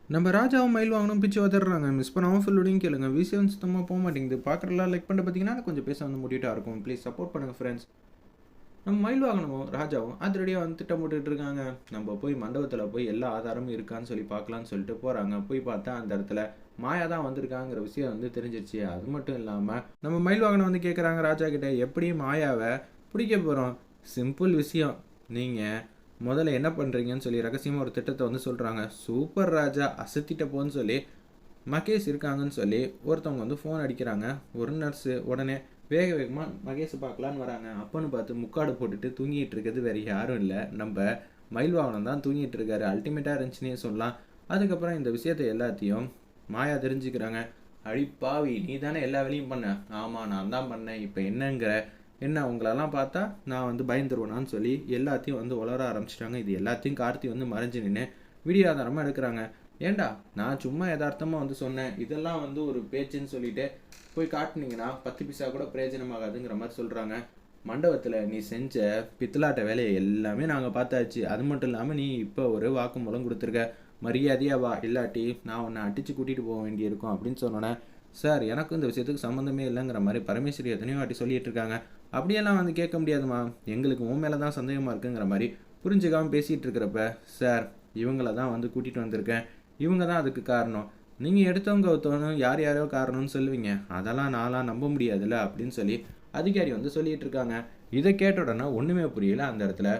நம்ம ராஜாவும் மயில் வாங்கணும் பிச்சு உதறாங்க. மிஸ் பண்ணாம ஃபுல்லோடையும் கேளுங்க. விஷயம் சுத்தமா போமாட்டேங்குது. பார்க்குறலாம் லைக் பண்ணிட்டு பார்த்தீங்கன்னா, கொஞ்சம் பேச வந்து மோட்டிவேட்டா இருக்கும். ப்ளீஸ் சப்போர்ட் பண்ணுங்க ஃப்ரெண்ட்ஸ். நம்ம மயில் வாகனமும், ராஜாவும் அதிரடியா வந்து திட்டம் போட்டுட்டு இருக்காங்க. நம்ம போய் மண்டபத்தில போய் எல்லா ஆதாரமும் இருக்கான்னு சொல்லி பார்க்கலான்னு சொல்லிட்டு போறாங்க. போய் பார்த்தா அந்த இடத்துல மாயா தான் வந்திருக்காங்கிற விஷயம் வந்து தெரிஞ்சிருச்சு. அது மட்டும் இல்லாம, நம்ம மயில் வாகனம் வந்து கேட்குறாங்க ராஜா கிட்ட, "எப்படி மாயாவ புடிக்க போறோம்?" சிம்பிள் விஷயம். நீங்க முதல்ல என்ன பண்றீங்கன்னு சொல்லி ரகசியமா ஒரு திட்டத்த வந்து சொல்றாங்க. சூப்பர் ராஜா! அசத்திட்ட போன்னு சொல்லி மகேஷ் இருக்காங்கன்னு சொல்லி ஒருத்தவங்க வந்து ஃபோன் அடிக்கிறாங்க. ஒரு நர்ஸு உடனே வேக வேகமா மகேஷ பார்க்கலான்னு வராங்க. அப்பன்னு பார்த்து முக்காடு போட்டுட்டு தூங்கிட்டு இருக்கிறது வேற யாரும் இல்ல. நம்ப மயில் வாகனம் தான் தூங்கிட்டு இருக்காரு. அல்டிமேட்டா இருந்துச்சுன்னே சொல்லலாம். அதுக்கப்புறம் இந்த விஷயத்த எல்லாத்தையும் மாயா தெரிஞ்சுக்கிறாங்க. "அடி பாவி! நீ தானே எல்லா வேலையும் பண்ண." "ஆமா, நான் தான் பண்ணேன். இப்ப என்னங்கிற? என்ன உங்களெல்லாம் பார்த்தா நான் வந்து பயந்துருவேனான்னு?" சொல்லி எல்லாத்தையும் வந்து உளர ஆரம்பிச்சுட்டாங்க. இது எல்லாத்தையும் கார்த்தி வந்து மறைஞ்சு நின்னு வீடியோ ஆதாரமா எடுக்குறாங்க. "ஏன்டா நான் சும்மா எதார்த்தமா வந்து சொன்னேன். இதெல்லாம் வந்து ஒரு பேச்சுன்னு சொல்லிட்டு போய் காட்டுனீங்கன்னா 10 பைசா கூட பிரயோஜனமாகாதுங்கிற மாரி சொல்றாங்க. மண்டபத்துல நீ செஞ்ச பித்தலாட்ட வேலைய எல்லாமே நாங்க பார்த்தாச்சு. அது மட்டும் இல்லாம நீ இப்ப ஒரு வாக்குமூலம் குடுத்துருக்க. மரியாதையா வா. இல்லாட்டி நான் உன்ன அடிச்சு கூட்டிட்டு போ வேண்டியிருக்கும் அப்படின்னு சொன்னோனே, சார் எனக்கும் இந்த விஷயத்துக்கு சம்மந்தமே இல்லங்கிற மாரி பரமேஸ்வரி எத்தனையோ வாட்டி சொல்லிட்டு இருக்காங்க. அப்படியெல்லாம் வந்து கேட்க முடியாதும்மா. எங்களுக்கு உன் மேல தான் சந்தேகமா இருக்குங்கிற மாரி புரிஞ்சுக்காம பேசிட்டு இருக்கிறப்ப, சார் இவங்கள தான் வந்து கூட்டிட்டு வந்திருக்கேன். இவங்க தான் அதுக்கு காரணம். நீங்க எடுத்தவங்க கவுத்தவங்க யார் யாரோ காரணம்னு சொல்லுவீங்க. அதெல்லாம் நான்லாம் நம்ப முடியாதுல்ல அப்படின்னு சொல்லி அதிகாரி வந்து சொல்லிட்டு இருக்காங்க. இத கேட்ட உடனே ஒண்ணுமே புரியல அந்த இடத்துல.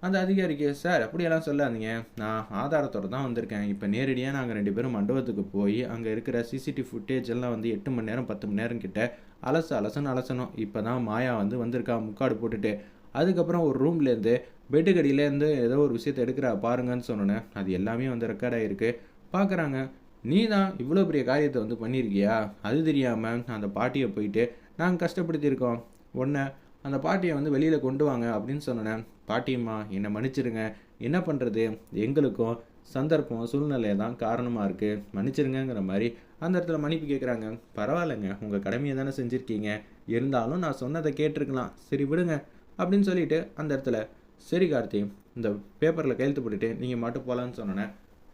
அந்த அதிகாரிக்கு, "சார் அப்படியெல்லாம் சொல்லாதீங்க. நான் ஆதாரத்தோட தான் வந்திருக்கேன். இப்ப நேரடியா நாங்க 2 பேரும் மண்டபத்துக்கு போய் அங்க இருக்கிற சிசிடிவி ஃபுட்டேஜ் எல்லாம் வந்து 8 மணி நேரம், 10 மணி நேரம் கிட்ட அலசுன்னு அலசணும். இப்ப தான் மாயா வந்து வந்திருக்கா முக்காடு போட்டுட்டு. அதுக்கப்புறம் ஒரு ரூம்லேருந்து பெட்டுக்கு அடியிலேருந்து ஏதோ ஒரு விஷயத்த எடுக்கிறா பாருங்கன்னு சொன்னோனே, அது எல்லாமே வந்து ரெக்கார்ட் ஆயிருக்கு. பார்க்குறாங்க. நீ தான் இவ்வளோ பெரிய காரியத்த வந்து பண்ணியிருக்கியா? அது தெரியாம அந்த பாட்டிய போயிட்டு நாங்க கஷ்டப்படுத்தியிருக்கோம். உன்ன அந்த பாட்டிய வந்து வெளியில கொண்டு வாங்க அப்படின்னு சொன்னோனே, பாட்டியம்மா என்ன மன்னிச்சிடுங்க. என்ன பண்றது? எங்களுக்கும் சந்தர்ப்பம், சூழ்நிலை தான் காரணமா இருக்கு. மன்னிச்சிடுங்கங்கிற மாரி அந்த இடத்துல மன்னிப்பு கேட்குறாங்க. பரவாயில்லங்க. உங்க கடமைய தானே செஞ்சிருக்கீங்க. இருந்தாலும் நான் சொன்னத கேட்டுருக்கலாம். சரி விடுங்க. அப்படின்னு சொல்லிட்டு அந்த இடத்துல, சரி கார்த்தி, இந்த பேப்பர்ல கையெழுத்து போட்டுட்டு நீங்க மாட்டும் போலான்னு சொன்னோனே,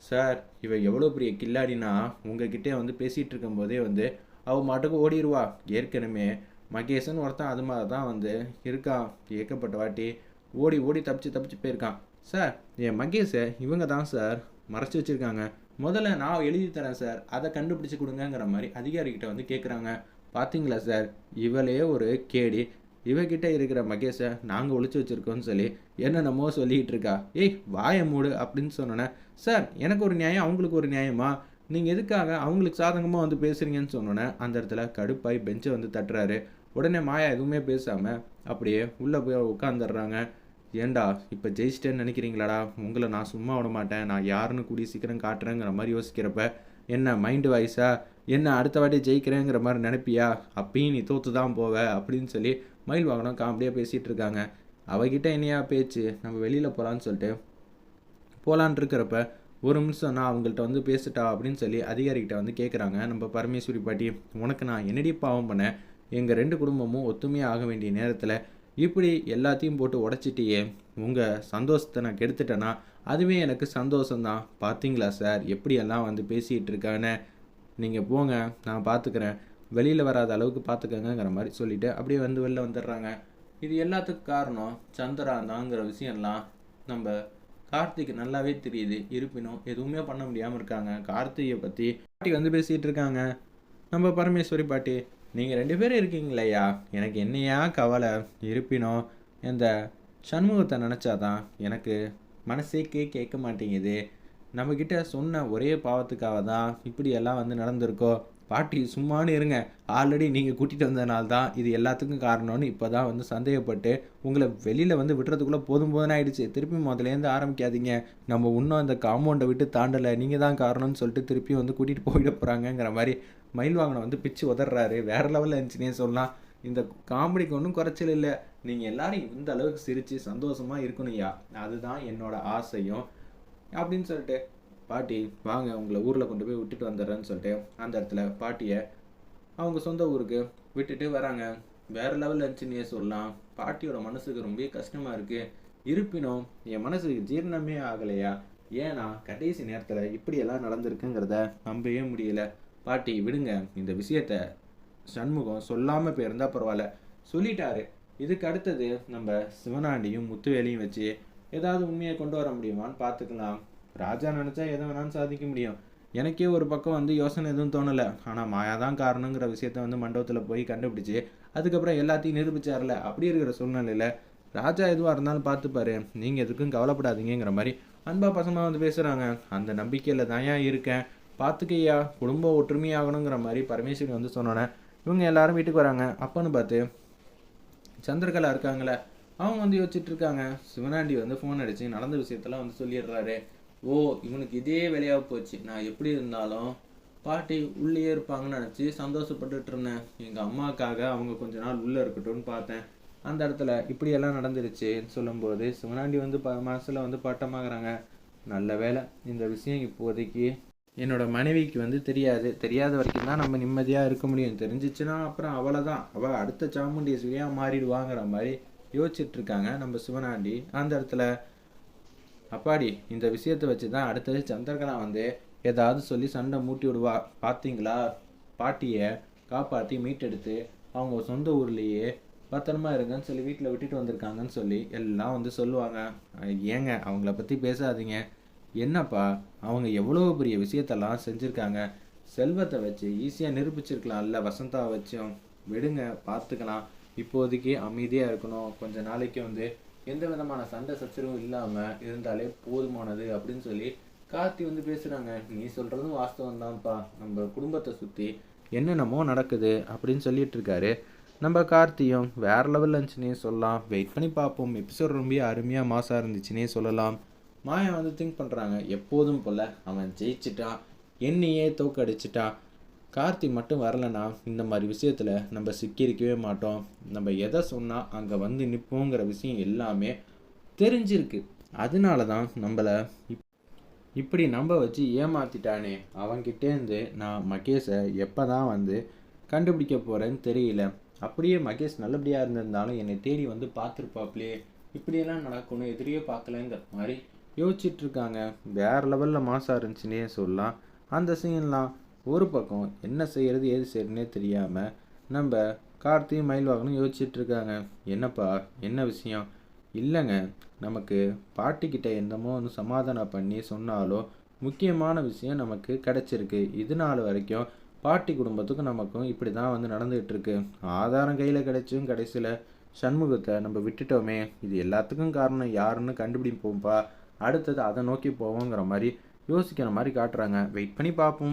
சார் இவ எவ்வளோ பெரிய கில்லாடின்னா, உங்ககிட்ட வந்து பேசிட்டு இருக்கும்போதே வந்து அவ மாட்டுக்கு ஓடிருவா. ஏற்கனவே மகேஷன்னு ஒருத்தன் அது மாரி தான் வந்து இருக்கான். ஏகப்பட்ட வாட்டி ஓடி ஓடி தப்பிச்சு தப்பிச்சு போயிருக்கான். சார் என் மகேஷ இவங்க தான் சார் மறைச்சு வச்சிருக்காங்க. முதல்ல நான் எழுதி தரேன் சார். அத கண்டுபிடிச்சு குடுங்கங்கிற மாரி அதிகாரிகிட்ட வந்து கேட்குறாங்க. பார்த்தீங்களா சார், இவளே ஒரு கேடி. இவகிட்ட இருக்கிற மகேஷ நாங்க ஒளிச்சு வச்சிருக்கோம்னு சொல்லி என்னென்னமோ சொல்லிட்டு இருக்கா. ஏய் வாய மூடு அப்படின்னு சொன்னோனே, சார் எனக்கு ஒரு நியாயம், அவங்களுக்கு ஒரு நியாயமா? நீங்க எதுக்காக அவங்களுக்கு சாதகமா வந்து பேசுறீங்கன்னு சொன்னோனே, அந்த இடத்துல கடுப்பாய் பெஞ்ச வந்து தட்டுறாரு. உடனே மாயா எதுவுமே பேசாம அப்படியே உள்ள போய் உட்கார்ந்துடுறாங்க. ஏன்டா இப்ப ஜெயிச்சிட்டேன்னு நினைக்கிறீங்களாடா? உங்கள நான் சும்மா விடமாட்டேன். நான் யாருன்னு கூடிய சீக்கிரம் காட்டுறேங்கிற மாரி யோசிக்கிறப்ப, என்ன மைண்ட் வாய்ஸா? என்ன அடுத்த வாட்டி ஜெயிக்கிறேங்கிற மாரி நெனைப்பியா? அப்பயும் நீ தோத்து தான் போவ அப்படின்னு சொல்லி மயில் வாகனம் காமெடியா பேசிட்டு இருக்காங்க. அவகிட்ட என்னையா பேச்சு? நம்ம வெளியில போலான்னு சொல்லிட்டு போலான்னு இருக்கிறப்ப, "ஒரு நிமிஷம் நான் அவங்கள்ட்ட வந்து பேசட்டா?" அப்படின்னு சொல்லி அதிகாரிகிட்ட வந்து கேட்குறாங்க நம்ம பரமேஸ்வரி பாட்டி. "உனக்கு நான் என்னடி பாவம் பண்ணேன்? எங்க 2 குடும்பமும் ஒத்துமையா ஆக வேண்டிய நேரத்தில, இப்படி எல்லாத்தையும் போட்டு உடைச்சிட்டியே! உங்க சந்தோஷத்த நான் கெடுத்துட்டேனா? அதுவே எனக்கு சந்தோஷம் தான். பார்த்தீங்களா சார், எப்படியெல்லாம் வந்து பேசிட்டு இருக்கான்னு. நீங்க போங்க, நான் பார்த்துக்கிறேன். வெளியில வராத அளவுக்கு பார்த்துக்கங்கங்கிற" மாரி சொல்லிட்டு, அப்படியே வந்து வெளில வந்துடுறாங்க. இது எல்லாத்துக்கும் காரணம் சந்திரா தாங்கிற விஷயம்லாம் நம்ப கார்த்திக்கு நல்லாவே தெரியுது. இருப்பினும் எதுவுமே பண்ண முடியாம இருக்காங்க. கார்த்திய பத்தி பாட்டி வந்து பேசிட்டு இருக்காங்க. நம்ம பரமேஸ்வரி பாட்டி, "நீங்க 2 பேரும் இருக்கீங்களய்யா, எனக்கு என்னய்யா கவலை? இருப்பினும் இந்த சண்முகத்த நெனச்சா தான் எனக்கு மனசே கேட்க மாட்டேங்குது. நம்மகிட்ட சொன்ன ஒரே பாவத்துக்காக தான் இப்படியெல்லாம் வந்து நடந்திருக்கோ? பாட்டி சும்மான்னு இருங்க. ஆல்ரெடி நீங்க கூட்டிட்டு வந்ததுனால தான் இது எல்லாத்துக்கும் காரணம்னு இப்ப தான் வந்து சந்தேகப்பட்டு, உங்கள வெளியில வந்து விடுறதுக்குள்ள போதும் போதும்ன்னு ஆயிடுச்சு. திருப்பி மொதல்லேருந்து ஆரம்பிக்காதீங்க. நம்ம இன்னும் அந்த காம்பவுண்ட விட்டு தாண்டல. நீங்க தான் காரணம்னு சொல்லிட்டு திருப்பியும் வந்து கூட்டிட்டு போயிட போறாங்கங்கிற மாரி மயில் வாகனம் வந்து பிச்சு உதர்றாரு. வேற லெவல்ல இருந்துச்சுன்னே சொல்லலாம். இந்த காமெடிக்கு ஒண்ணும் குறைச்சல் இல்ல. நீங்க எல்லாரும் இந்த அளவுக்கு சிரிச்சு சந்தோஷமா இருக்கணும்யா. அதுதான் என்னோட ஆசையும். அப்படின்னு சொல்லிட்டு, "பாட்டி வாங்க உங்கள ஊர்ல கொண்டு போய் விட்டுட்டு வந்துடுறேன்னு" சொல்லிட்டு, அந்த இடத்துல பாட்டிய அவங்க சொந்த ஊருக்கு விட்டுட்டு வராங்க. வேற லெவல்ல இருந்துச்சுன்னே சொல்லலாம். பாட்டியோட மனசுக்கு ரொம்பவே கஷ்டமா இருக்கு. இருப்பினும், என் மனசுக்கு ஜீரணமே ஆகலையா. ஏன்னா கடைசி நேரத்தில் இப்படியெல்லாம் நடந்திருக்குங்கிறத நம்பவே முடியல. பாட்டி விடுங்க, இந்த விஷயத்த சண்முகம் சொல்லாமல் போயிருந்தா பரவாயில்ல, சொல்லிட்டாரு. இதுக்கு அடுத்தது நம்ம சிவனாண்டியும் முத்துவேலையும் வச்சு ஏதாவது உண்மையை கொண்டு வர முடியுமான்னு பார்த்துக்கலாம். ராஜா நினச்சா எதை வேணாலும் சாதிக்க முடியும். எனக்கே ஒரு பக்கம் வந்து யோசனை எதுவும் தோணலை. ஆனால் மாயா தான் காரணங்கிற விஷயத்த வந்து மண்டபத்தில் போய் கண்டுபிடிச்சி அதுக்கப்புறம் எல்லாத்தையும் நிரூபிச்சார்ல. அப்படி இருக்கிற சூழ்நிலையில் ராஜா எதுவாக இருந்தாலும் பார்த்துப்பாரு, நீங்கள் எதுக்கும் கவலைப்படாதீங்கிற மாதிரி அன்பா பசமாக வந்து பேசுகிறாங்க. அந்த நம்பிக்கையில் தான் ஏன் இருக்கேன், பார்த்துக்கையா, குடும்பம் ஒற்றுமையாகணுங்கிற மாதிரி பரமேஸ்வரி வந்து சொன்னோன்னே இவங்க எல்லாரும் வீட்டுக்கு வராங்க. அப்போன்னு பார்த்து சந்திரகலா இருக்காங்களே, அவங்க வந்து யோசிச்சுட்டு இருக்காங்க. சிவனாண்டி வந்து ஃபோன் அடித்து நடந்த விஷயத்தெல்லாம் வந்து சொல்லிடுறாரு. ஓ, இவனுக்கு இதே வேலையாக போச்சு. நான் எப்படி இருந்தாலும் பாட்டி உள்ளேயே இருப்பாங்கன்னு நினச்சி சந்தோஷப்பட்டுட்டு இருந்தேன். எங்கள் அம்மாவுக்காக அவங்க கொஞ்ச நாள் உள்ளே இருக்கட்டும்னு பார்த்தேன். அந்த இடத்துல இப்படியெல்லாம் நடந்துருச்சுன்னு சொல்லும்போது சிவனாண்டி வந்து மனசில் வந்து பட்டமாகறாங்க. நல்ல வேலை, இந்த விஷயம் இப்போதைக்கு என்னோட மனைவிக்கு வந்து தெரியாத வரைக்கும் தான் நம்ம நிம்மதியாக இருக்க முடியும். தெரிஞ்சிச்சுன்னா அப்புறம் அவ்வளோதான், அவள் அடுத்த சாமுண்டீஸ்வரியாக மாறிடுவாங்கிற மாதிரி யோசிச்சுட்டு இருக்காங்க நம்ம சிவனாண்டி. அந்த இடத்துல அப்பாடி, இந்த விஷயத்தை வச்சு தான் அடுத்தது சந்திரகலா வந்து ஏதாவது சொல்லி சண்டை மூட்டி விடுவா. பார்த்தீங்களா, பாட்டியை காப்பாற்றி மீட்டெடுத்து அவங்க சொந்த ஊர்லேயே பத்திரமா இருங்கன்னு சொல்லி வீட்டில் விட்டுட்டு வந்திருக்காங்கன்னு சொல்லி எல்லாம் வந்து சொல்லுவாங்க. ஏங்க அவங்கள பற்றி பேசாதீங்க. என்னப்பா, அவங்க எவ்வளோ பெரிய விஷயத்தெல்லாம் செஞ்சுருக்காங்க. செல்வத்தை வச்சு ஈஸியாக நிரூபிச்சிருக்கலாம்ல, வசந்தாவை வச்சும். விடுங்க, பார்த்துக்கலாம். இப்போதைக்கு அமைதியாக இருக்கணும். கொஞ்ச நாளைக்கு வந்து எந்த விதமான சண்டை சச்சரவும் இல்லாமல் இருந்தாலே போதுமானது அப்படின்னு சொல்லி கார்த்தி வந்து பேசுகிறாங்க. நீ சொல்கிறதும் வாஸ்தவம் தான்ப்பா, நம்ம குடும்பத்தை சுற்றி என்னென்னமோ நடக்குது அப்படின்னு சொல்லிட்டு இருக்காரு. நம்ம கார்த்தியும் வேறு லெவலில் இருந்துச்சுன்னே சொல்லலாம். வெயிட் பண்ணி பார்ப்போம். எபிசோட் ரொம்ப அருமையாக மாசாக இருந்துச்சுன்னே சொல்லலாம். மாயா வந்து திங்க் பண்ணுறாங்க, எப்போதும் போல் அவன் ஜெயிச்சிட்டான், என்னையே தோக்கடிச்சிட்டான். கார்த்தி மட்டும் வரலைன்னா இந்த மாதிரி விஷயத்தில் நம்ம சிக்கியிருக்கவே மாட்டோம். நம்ம எதை சொன்னால் அங்கே வந்து நிற்போங்கிற விஷயம் எல்லாமே தெரிஞ்சிருக்கு. அதனால தான் நம்மளை இப்படி நம்ப வச்சு ஏமாற்றிட்டானே. அவன்கிட்டேருந்து நான் மகேஷை எப்போ தான் வந்து கண்டுபிடிக்க போகிறேன்னு தெரியல. அப்படியே மகேஷ் நல்லபடியாக இருந்திருந்தாலும் என்னை தேடி வந்து பார்த்துருப்பாப்லையே. இப்படியெல்லாம் நடக்கணும் எதிரியே பார்க்கலங்கிற மாதிரி யோசிச்சுட்ருக்காங்க. வேறு லெவலில் மாசாக இருந்துச்சுன்னே சொல்லலாம். அந்த சீன்லாம் ஒரு பக்கம் என்ன செய்கிறது ஏது செய்யறதுனே தெரியாமல் நம்ம கார்த்தியும் மயில்வாகனும் யோசிச்சுட்ருக்காங்க. என்னப்பா, என்ன விஷயம்? இல்லைங்க, நமக்கு பாட்டிக்கிட்ட என்னமோ வந்து சமாதானம் பண்ணி சொன்னாலும் முக்கியமான விஷயம் நமக்கு கிடச்சிருக்கு. இது நாள் வரைக்கும் பாட்டி குடும்பத்துக்கும் நமக்கும் இப்படி தான் வந்து நடந்துகிட்ருக்கு. ஆதாரம் கையில் கிடச்சும் கடைசியில் சண்முகத்தை நம்ம விட்டுட்டோமே. இது எல்லாத்துக்கும் காரணம் யாருன்னு கண்டுபிடிப்போம்ப்பா. அடுத்தது அதை நோக்கி போவோங்கிற மாதிரி யோசிக்கிற மாதிரி காட்டுறாங்க. வெயிட் பண்ணி பார்ப்போம்.